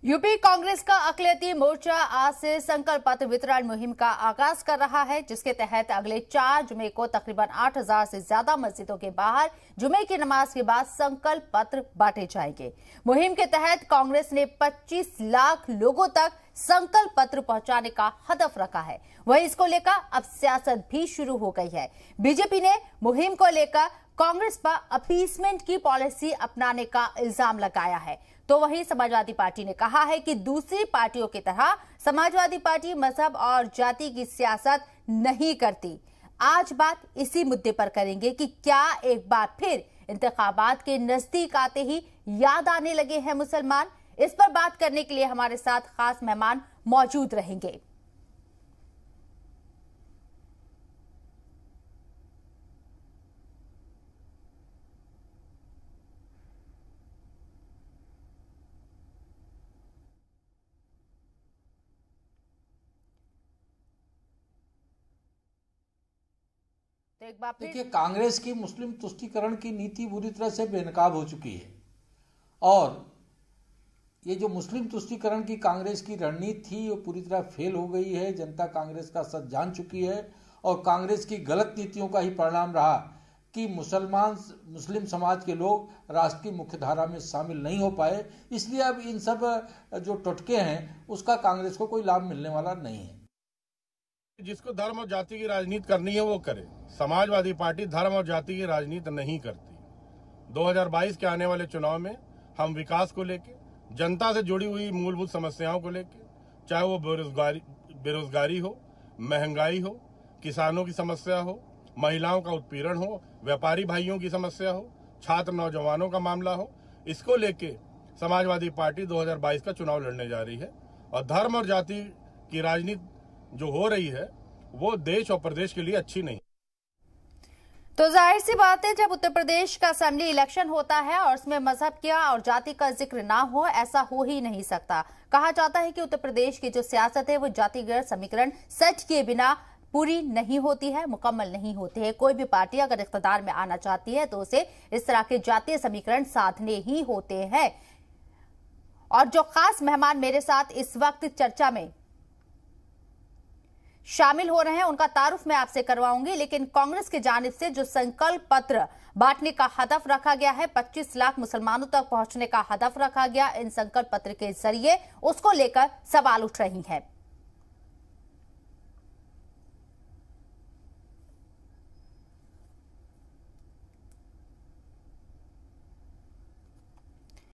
UP Congress का अक़लियती मोर्चा आज से संकल्प पत्र वितरण मुहिम का आगाज कर रहा है, जिसके तहत अगले 4 जुमे को तकरीबन 8000 से ज्यादा मस्जिदों के बाहर जुमे की नमाज के बाद संकल्प पत्र बांटे जाएंगे। मुहिम के तहत कांग्रेस ने 25 लाख लोगों तक संकल्प पत्र पहुंचाने का हदफ रखा है। वहीं इसको लेकर अब सियासत भी शुरू हो गई है। बीजेपी ने मुहिम को लेकर कांग्रेस पर अपीसमेंट की पॉलिसी अपनाने का इल्जाम लगाया है, तो वहीं समाजवादी पार्टी ने कहा है कि दूसरी पार्टियों की तरह समाजवादी पार्टी मजहब और जाति की सियासत नहीं करती। आज बात इसी मुद्दे पर करेंगे कि क्या एक बार फिर इंतखाबात के नजदीक आते ही याद आने लगे हैं मुसलमान। इस पर बात करने के लिए हमारे साथ खास मेहमान मौजूद रहेंगे। एक बार देखिए, कांग्रेस की मुस्लिम तुष्टीकरण की नीति बुरी तरह से बेनकाब हो चुकी है और ये जो मुस्लिम तुष्टीकरण की कांग्रेस की रणनीति थी वो पूरी तरह फेल हो गई है। जनता कांग्रेस का सच जान चुकी है और कांग्रेस की गलत नीतियों का ही परिणाम रहा कि मुस्लिम समाज के लोग राष्ट्र की मुख्यधारा में शामिल नहीं हो पाए। इसलिए अब इन सब जो टोटके हैं उसका कांग्रेस को कोई लाभ मिलने वाला नहीं है। जिसको धर्म और जाति की राजनीति करनी है वो करे। समाजवादी पार्टी धर्म और जाति की राजनीति नहीं करती। 2022 के आने वाले चुनाव में हम विकास को लेके, जनता से जुड़ी हुई मूलभूत समस्याओं को लेके, चाहे वो बेरोजगारी हो, महंगाई हो, किसानों की समस्या हो, महिलाओं का उत्पीड़न हो, व्यापारी भाइयों की समस्या हो, छात्र नौजवानों का मामला हो, इसको लेके समाजवादी पार्टी 2022 का चुनाव लड़ने जा रही है। और धर्म और जाति की राजनीति जो हो रही है वो देश और प्रदेश के लिए अच्छी नहीं। तो जाहिर सी बात है, जब उत्तर प्रदेश का असेंबली इलेक्शन होता है और उसमें मजहब का और जाति का जिक्र ना हो, ऐसा हो ही नहीं सकता। कहा जाता है कि उत्तर प्रदेश की जो सियासत है वो जातिगत समीकरण सेट किए बिना पूरी नहीं होती है, मुकम्मल नहीं होती है। कोई भी पार्टी अगर इख्तियार में आना चाहती है तो उसे इस तरह के जातीय समीकरण साधने ही होते हैं। और जो खास मेहमान मेरे साथ इस वक्त चर्चा में शामिल हो रहे हैं उनका तारुफ मैं आपसे करवाऊंगी, लेकिन कांग्रेस की जानिब से जो संकल्प पत्र बांटने का हदफ रखा गया है, 25 लाख मुसलमानों तक पहुंचने का हदफ रखा गया इन संकल्प पत्र के जरिए, उसको लेकर सवाल उठ रही हैं।